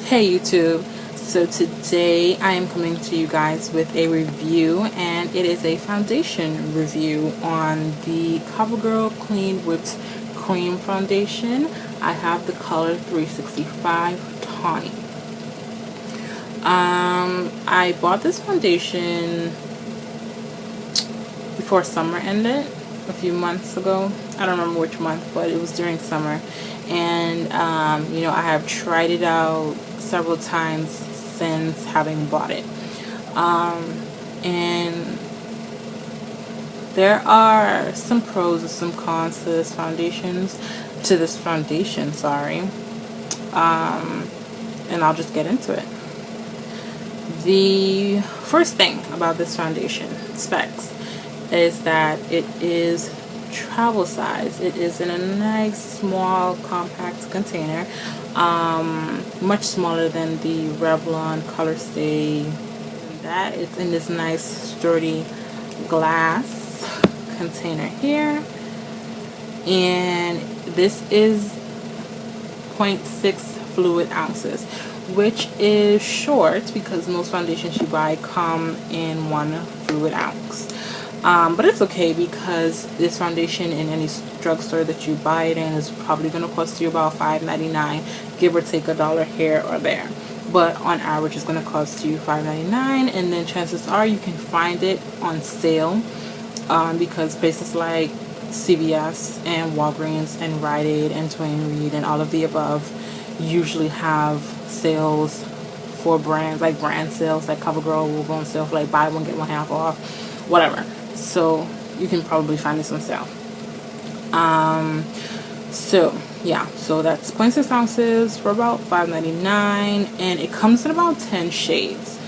Hey YouTube, so today I am coming to you guys with a review, and it is a foundation review on the CoverGirl Clean Whipped Cream Foundation. I have the color 365 Tawny. I bought this foundation before summer ended a few months ago. I don't remember which month, but it was during summer. And I have tried it out several times since having bought it. And there are some pros and some cons to this foundation, sorry. And I'll just get into it. The first thing about this foundation specs is that it is travel size. It is in a nice small compact container, much smaller than the Revlon Color Stay. That it's in this nice sturdy glass container here, and this is 0.6 fluid ounces, which is short because most foundations you buy come in 1 fluid ounce. But it's okay because this foundation in any drugstore that you buy it in is probably going to cost you about $5.99, give or take $1 here or there. But on average, it's going to cost you $5.99, and then chances are you can find it on sale because places like CVS and Walgreens and Rite Aid and Twain Reed and all of the above usually have sales for brands, like brand sales, like CoverGirl will go on sale for like buy one get one half off, whatever. So you can probably find this on sale. So that's 0.6 ounces for about $5.99, and it comes in about 10 shades.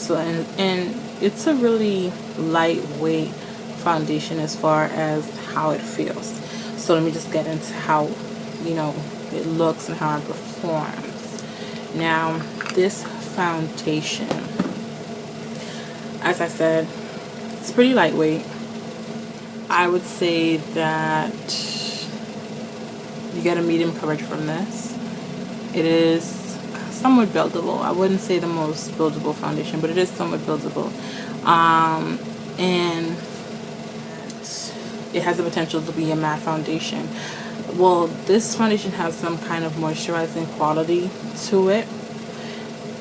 So and it's a really lightweight foundation as far as how it feels. So let me just get into how it looks and how it performs. Now, this foundation, as I said, it's pretty lightweight. I would say that you get a medium coverage from this. It is somewhat buildable. I wouldn't say the most buildable foundation, but it is somewhat buildable. And it has the potential to be a matte foundation. Well, this foundation has some kind of moisturizing quality to it,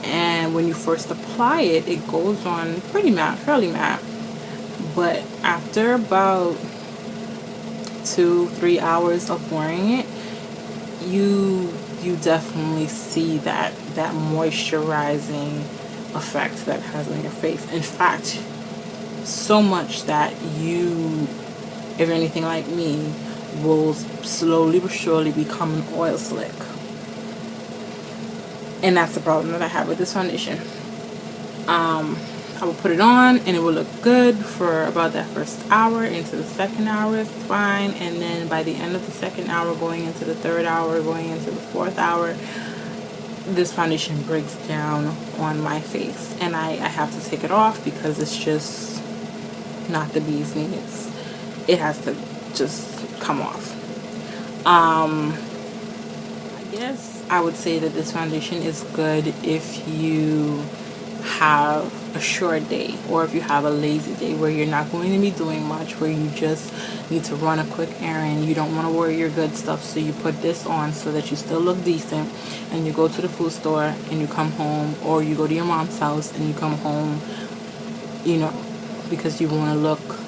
and when you first apply it, it goes on pretty matte, fairly matte. But after about 2-3 hours of wearing it, you definitely see that moisturizing effect that it has on your face. In fact, so much that you, if you're anything like me, will slowly but surely become an oil slick. And that's the problem that I have with this foundation. I will put it on and it will look good for about that first hour. Into the second hour it's fine, and then by the end of the second hour, going into the third hour, going into the fourth hour, this foundation breaks down on my face, and I have to take it off because it's just not the bee's knees. It has to just come off. I guess I would say that this foundation is good if you have a short day, or if you have a lazy day where you're not going to be doing much, where you just need to run a quick errand. You don't want to wear your good stuff, so you put this on so that you still look decent, and you go to the food store and you come home, or you go to your mom's house and you come home, because you want to look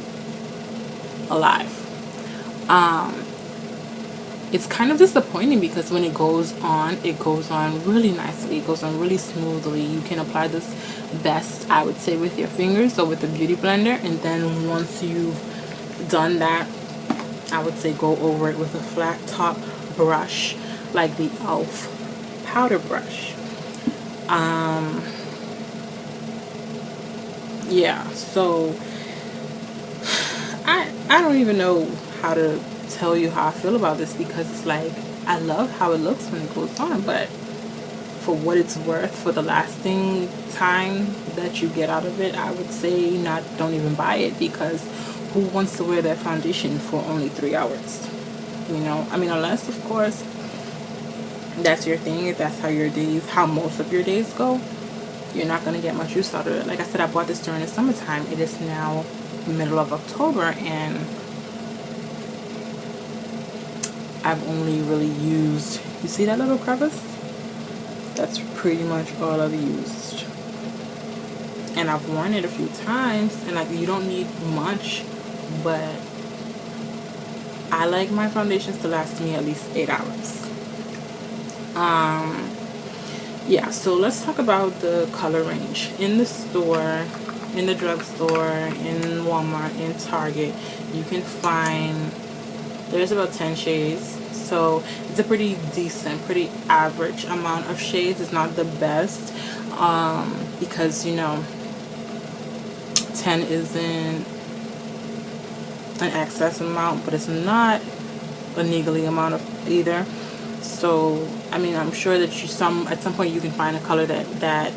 alive. It's kind of disappointing because when it goes on really nicely. It goes on really smoothly. You can apply this best, I would say, with your fingers or with a beauty blender, and then once you've done that, I would say go over it with a flat top brush like the iAmFreedomVain powder brush. So I don't even know how to tell you how I feel about this, because it's like, I love how it looks when it goes on, but for what it's worth, for the lasting time that you get out of it, I would say don't even buy it, because who wants to wear that foundation for only 3 hours? Unless, of course, that's your thing, if that's how your days, how most of your days go, you're not going to get much use out of it. Like I said, I bought this during the summertime. It is now middle of October, and I've only really used, you see that little crevice? That's pretty much all I've used. And I've worn it a few times, and like, you don't need much, but I like my foundations to last me at least 8 hours. Yeah, so let's talk about the color range. In the store, in the drugstore, in Walmart, in Target, you can find, there's about 10 shades. So it's a pretty decent, pretty average amount of shades. It's not the best, because, you know, 10 isn't an excess amount, but it's not a niggly amount of either. So I mean, I'm sure that at some point you can find a color that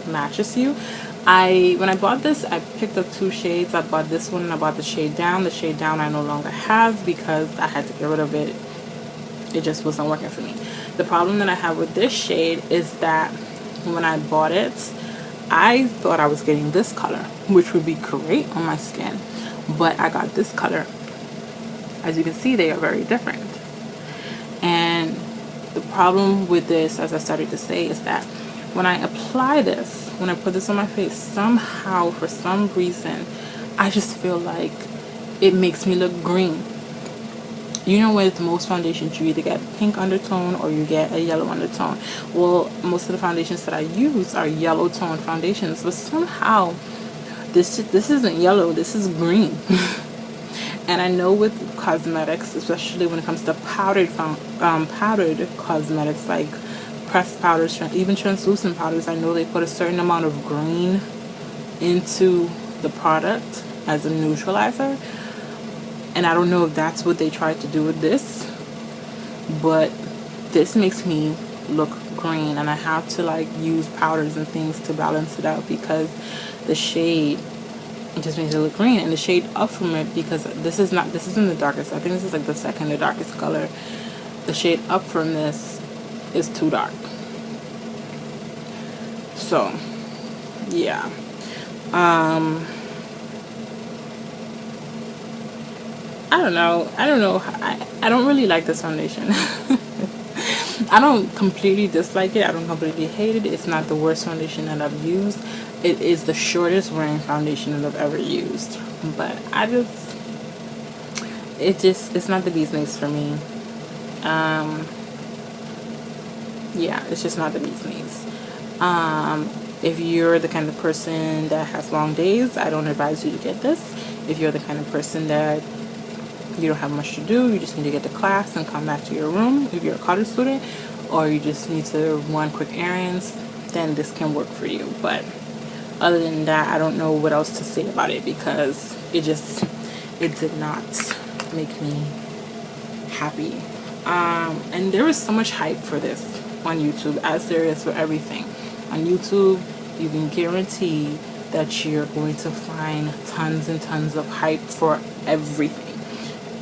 matches you. When I bought this, I picked up 2 shades. I bought this one and I bought the shade down. The shade down I no longer have because I had to get rid of it. It just wasn't working for me. The problem that I have with this shade is that when I bought it, I thought I was getting this color, which would be great on my skin, but I got this color. As you can see, they are very different. And the problem with this, as I started to say, is that when I apply this, when I put this on my face, somehow, for some reason, I just feel like it makes me look green. You know, with most foundations, you either get pink undertone or you get a yellow undertone. Well, most of the foundations that I use are yellow tone foundations, but somehow this isn't yellow, this is green. And I know with cosmetics, especially when it comes to powdered cosmetics like pressed powders, even translucent powders, I know they put a certain amount of green into the product as a neutralizer. And I don't know if that's what they tried to do with this, but this makes me look green, and I have to like use powders and things to balance it out because the shade, it just makes it look green. And the shade up from it, because this isn't the darkest, I think this is like the second to darkest color, the shade up from this is too dark. So yeah, I don't know. I don't really like this foundation. I don't completely dislike it. I don't completely hate it. It's not the worst foundation that I've used. It is the shortest wearing foundation that I've ever used. But it's not the bee's knees for me. Yeah, it's just not the bee's knees. If you're the kind of person that has long days, I don't advise you to get this. If you're the kind of person that you don't have much to do, you just need to get to class and come back to your room, if you're a college student, or you just need to run quick errands, then this can work for you. But other than that, I don't know what else to say about it, because it did not make me happy. And there is so much hype for this on YouTube, as there is for everything. On YouTube, you can guarantee that you're going to find tons and tons of hype for everything.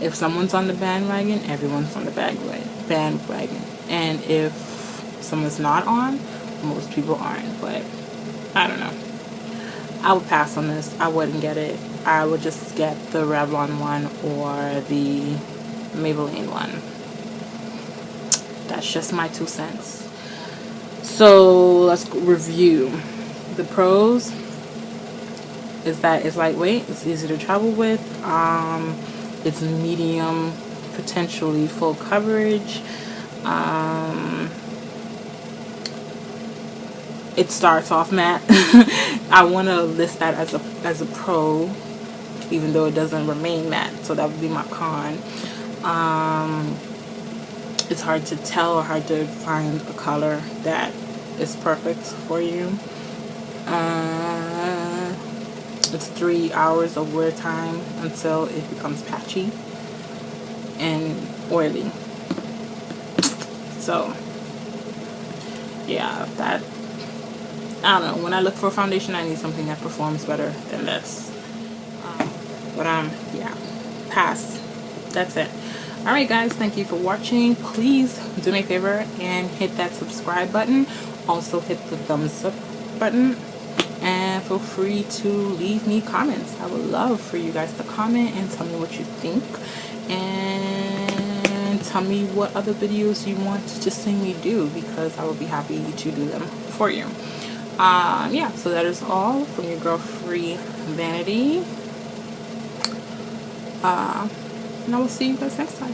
If someone's on the bandwagon, everyone's on the bandwagon. And if someone's not on, most people aren't. But I don't know. I would pass on this. I wouldn't get it. I would just get the Revlon one or the Maybelline one. That's just my 2 cents. So let's review. The pros is that it's lightweight, it's easy to travel with, it's medium, potentially full coverage. It starts off matte. I want to list that as a pro, even though it doesn't remain matte, so that would be my con. It's hard to tell or hard to find a color that is perfect for you. It's 3 hours of wear time until it becomes patchy and oily. So yeah, that, I don't know, when I look for a foundation, I need something that performs better than this. Yeah, pass. That's it. Alright guys, thank you for watching. Please do me a favor and hit that subscribe button. Also hit the thumbs up button. And feel free to leave me comments. I would love for you guys to comment and tell me what you think. And tell me what other videos you want to see me do, because I will be happy to do them for you. Yeah, so that is all from your girl Free Vanity. And I will see you guys next time.